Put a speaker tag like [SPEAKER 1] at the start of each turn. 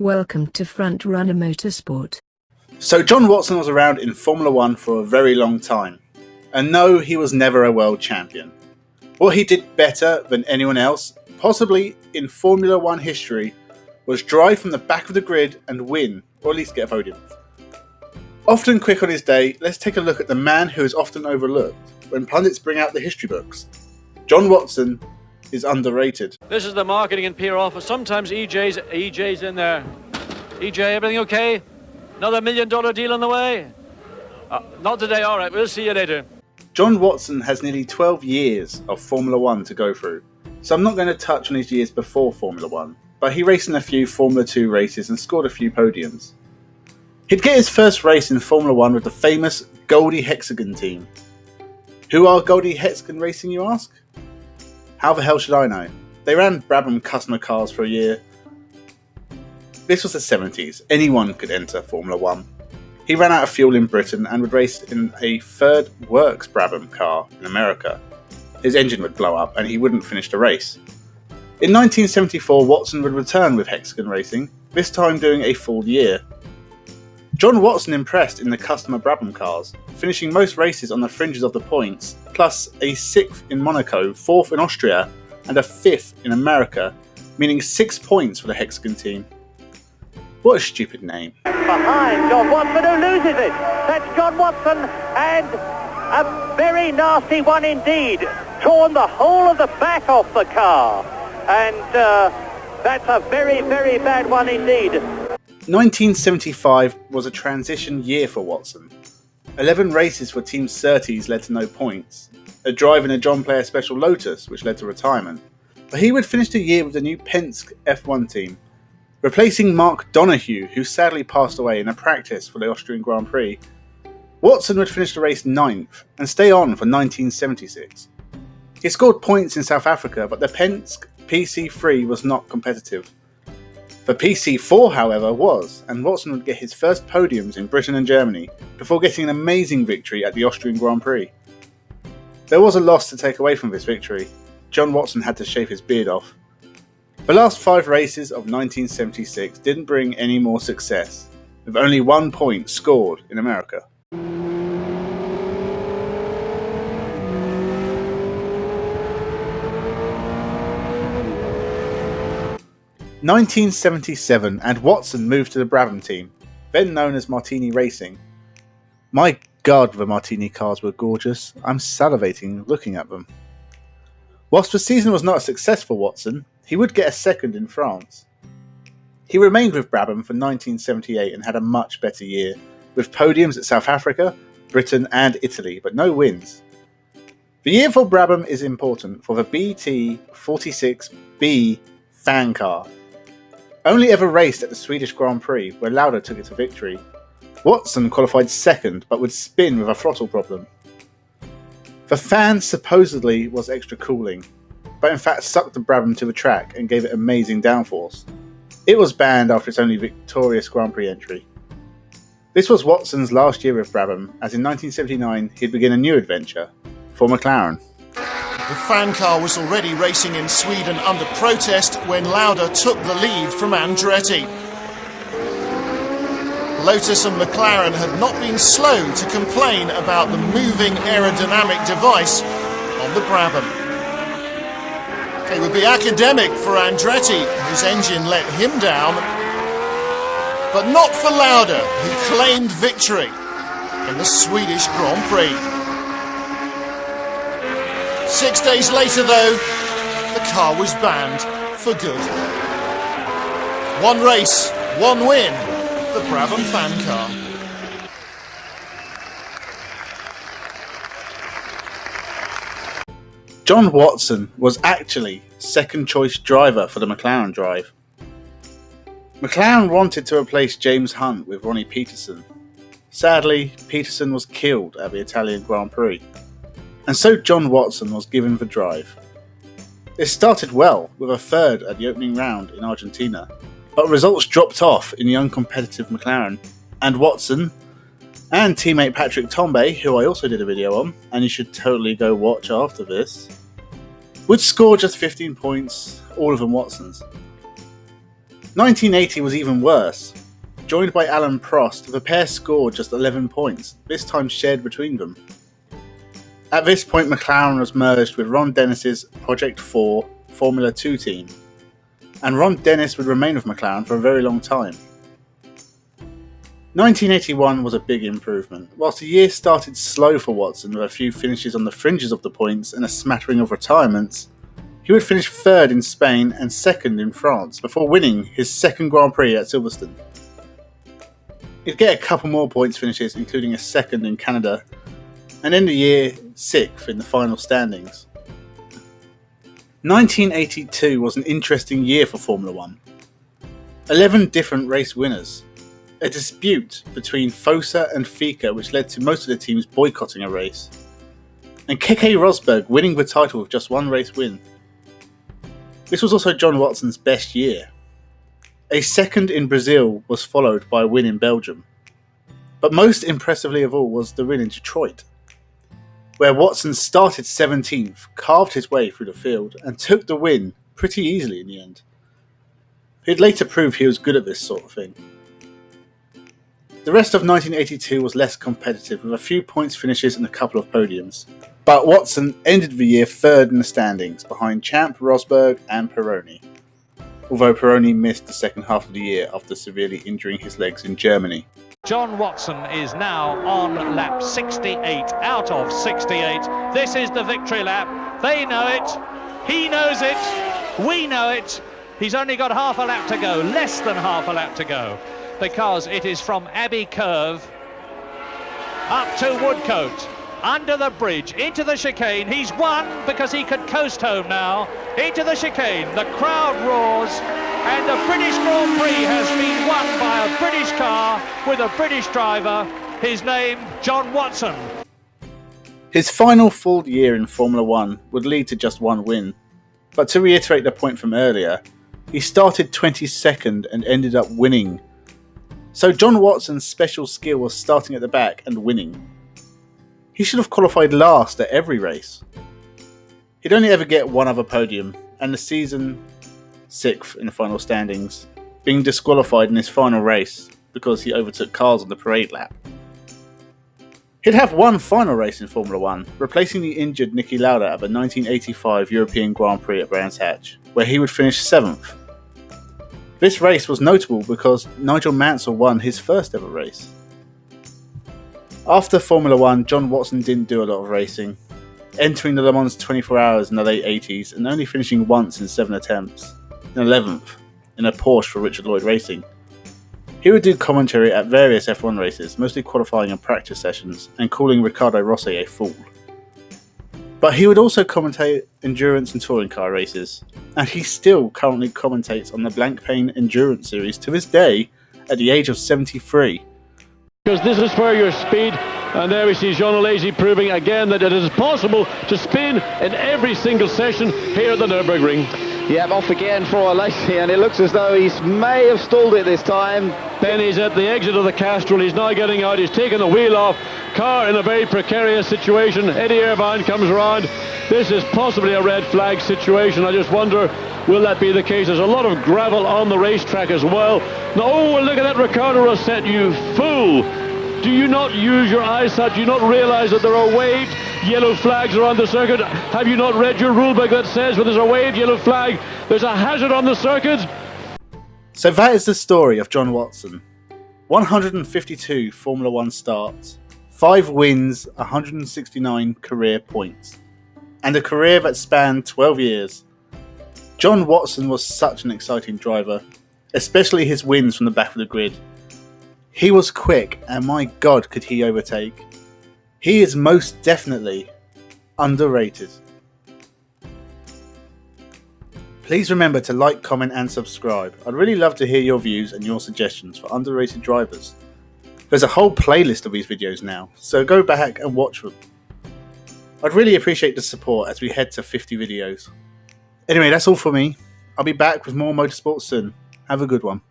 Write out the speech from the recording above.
[SPEAKER 1] Welcome to Frontrunner Motorsport.
[SPEAKER 2] So John Watson was around in Formula 1 for a very long time. And no, he was never a world champion. What he did better than anyone else, possibly in Formula 1 history, was drive from the back of the grid and win, or at least get a podium. Often quick on his day, let's take a look at the man who is often overlooked when pundits bring out the history books. John Watson is underrated.
[SPEAKER 3] This is the marketing and PR office. Sometimes EJ's in there. EJ, everything okay? Another $1 million deal on the way? Not today, all right, we'll see you later.
[SPEAKER 2] John Watson has nearly 12 years of Formula 1 to go through, so I'm not going to touch on his years before Formula 1, but he raced in a few Formula 2 races and scored a few podiums. He'd get his first race in Formula 1 with the famous Goldie Hexagon team. Who are Goldie Hexagon Racing, you ask? How the hell should I know? They ran Brabham customer cars for a year. This was the 70s. Anyone could enter Formula 1. He ran out of fuel in Britain and would race in a third works Brabham car in America. His engine would blow up and he wouldn't finish the race. In 1974, Watson would return with Hexagon Racing, this time doing a full year. John Watson impressed in the customer Brabham cars, finishing most races on the fringes of the points, plus a 6th in Monaco, 4th in Austria, and a 5th in America, meaning 6 points for the Hexagon team. What a stupid name.
[SPEAKER 4] Behind John Watson, who loses it. That's John Watson, and a very nasty one indeed. Torn the whole of the back off the car, and that's a very, very bad one indeed.
[SPEAKER 2] 1975 was a transition year for Watson. 11 races for Team Surtees led to no points, a drive in a John Player Special Lotus which led to retirement, but he would finish the year with the new Penske F1 team, replacing Mark Donoghue, who sadly passed away in a practice for the Austrian Grand Prix. Watson would finish the race 9th and stay on for 1976. He scored points in South Africa, but the Penske PC3 was not competitive. The PC4, however, was, and Watson would get his first podiums in Britain and Germany before getting an amazing victory at the Austrian Grand Prix. There was a loss to take away from this victory. John Watson had to shave his beard off. The last 5 races of 1976 didn't bring any more success, with only 1 point scored in America. 1977, and Watson moved to the Brabham team, then known as Martini Racing. My God, the Martini cars were gorgeous. I'm salivating looking at them. Whilst the season was not a success for Watson, he would get a second in France. He remained with Brabham for 1978 and had a much better year, with podiums at South Africa, Britain and Italy, but no wins. The year for Brabham is important for the BT46B fan car. Only ever raced at the Swedish Grand Prix, where Lauda took it to victory. Watson qualified second, but would spin with a throttle problem. The fan supposedly was extra cooling, but in fact sucked the Brabham to the track and gave it amazing downforce. It was banned after its only victorious Grand Prix entry. This was Watson's last year with Brabham, as in 1979 he'd begin a new adventure, for McLaren.
[SPEAKER 5] The fan car was already racing in Sweden under protest when Lauda took the lead from Andretti. Lotus and McLaren had not been slow to complain about the moving aerodynamic device on the Brabham. It would be academic for Andretti, whose engine let him down, but not for Lauda, who claimed victory in the Swedish Grand Prix. 6 days later, though, the car was banned for good. 1 race, 1 win, the Brabham fan car.
[SPEAKER 2] John Watson was actually second choice driver for the McLaren drive. McLaren wanted to replace James Hunt with Ronnie Peterson. Sadly, Peterson was killed at the Italian Grand Prix, and so John Watson was given the drive. It started well, with a third at the opening round in Argentina, but results dropped off in the uncompetitive McLaren, and Watson, and teammate Patrick Tambay, who I also did a video on, and you should totally go watch after this, would score just 15 points, all of them Watson's. 1980 was even worse. Joined by Alan Prost, the pair scored just 11 points, this time shared between them. At this point, McLaren was merged with Ron Dennis's Project 4 Formula 2 team, and Ron Dennis would remain with McLaren for a very long time. 1981 was a big improvement. Whilst the year started slow for Watson with a few finishes on the fringes of the points and a smattering of retirements, he would finish third in Spain and second in France before winning his second Grand Prix at Silverstone. He'd get a couple more points finishes, including a second in Canada, and end the year 6th in the final standings. 1982 was an interesting year for Formula 1. 11 different race winners. A dispute between FOSA and FICA which led to most of the teams boycotting a race. And Keke Rosberg winning the title with just one race win. This was also John Watson's best year. A second in Brazil was followed by a win in Belgium. But most impressively of all was the win in Detroit, where Watson started 17th, carved his way through the field, and took the win pretty easily in the end. He'd later prove he was good at this sort of thing. The rest of 1982 was less competitive, with a few points finishes and a couple of podiums. But Watson ended the year third in the standings, behind champ Rosberg and Pironi. Although Pironi missed the second half of the year after severely injuring his legs in Germany.
[SPEAKER 6] John Watson is now on lap 68 out of 68. This is the victory lap. They know it. He knows it. We know it. He's only got half a lap to go, less than half a lap to go, because it is from Abbey Curve up to Woodcote, under the bridge, into the chicane. He's won because he could coast home now. Into the chicane, the crowd roars, and the British Grand Prix has been won by a British car with a British driver. His name, John Watson.
[SPEAKER 2] His final full year in Formula 1 would lead to just one win. But to reiterate the point from earlier, he started 22nd and ended up winning. So John Watson's special skill was starting at the back and winning. He should have qualified last at every race. He'd only ever get one other podium, and the season 6th in the final standings, being disqualified in his final race because he overtook cars on the parade lap. He'd have one final race in Formula 1, replacing the injured Niki Lauda at the 1985 European Grand Prix at Brands Hatch, where he would finish 7th. This race was notable because Nigel Mansell won his first ever race. After Formula 1, John Watson didn't do a lot of racing, entering the Le Mans 24 Hours in the late 80s and only finishing once in 7 attempts, and 11th in a Porsche for Richard Lloyd Racing. He would do commentary at various F1 races, mostly qualifying and practice sessions, and calling Ricardo Rossi a fool. But he would also commentate endurance and touring car races, and he still currently commentates on the Blancpain Endurance Series to this day at the age of 73.
[SPEAKER 3] Because this is where your speed, and there we see Jean Alesi proving again that it is possible to spin in every single session here at the Nürburgring.
[SPEAKER 7] Yeah, off again for Alesi, and it looks as though he may have stalled it this time.
[SPEAKER 3] Then he's at the exit of the Castrol, he's now getting out, he's taken the wheel off, car in a very precarious situation, Eddie Irvine comes around. This is possibly a red flag situation. I just wonder, will that be the case? There's a lot of gravel on the racetrack as well. Now, oh, look at that Ricardo Rosset, you fool! Do you not use your eyesight? Do you not realise that there are waved yellow flags around the circuit? Have you not read your rulebook that says when there's a waved yellow flag, there's a hazard on the circuit?
[SPEAKER 2] So that is the story of John Watson. 152 Formula 1 starts, 5 wins, 169 career points, and a career that spanned 12 years. John Watson was such an exciting driver, especially his wins from the back of the grid. He was quick, and my God, could he overtake. He is most definitely underrated. Please remember to like, comment and subscribe. I'd really love to hear your views and your suggestions for underrated drivers. There's a whole playlist of these videos now, so go back and watch them. I'd really appreciate the support as we head to 50 videos. Anyway, that's all for me. I'll be back with more motorsport soon. Have a good one.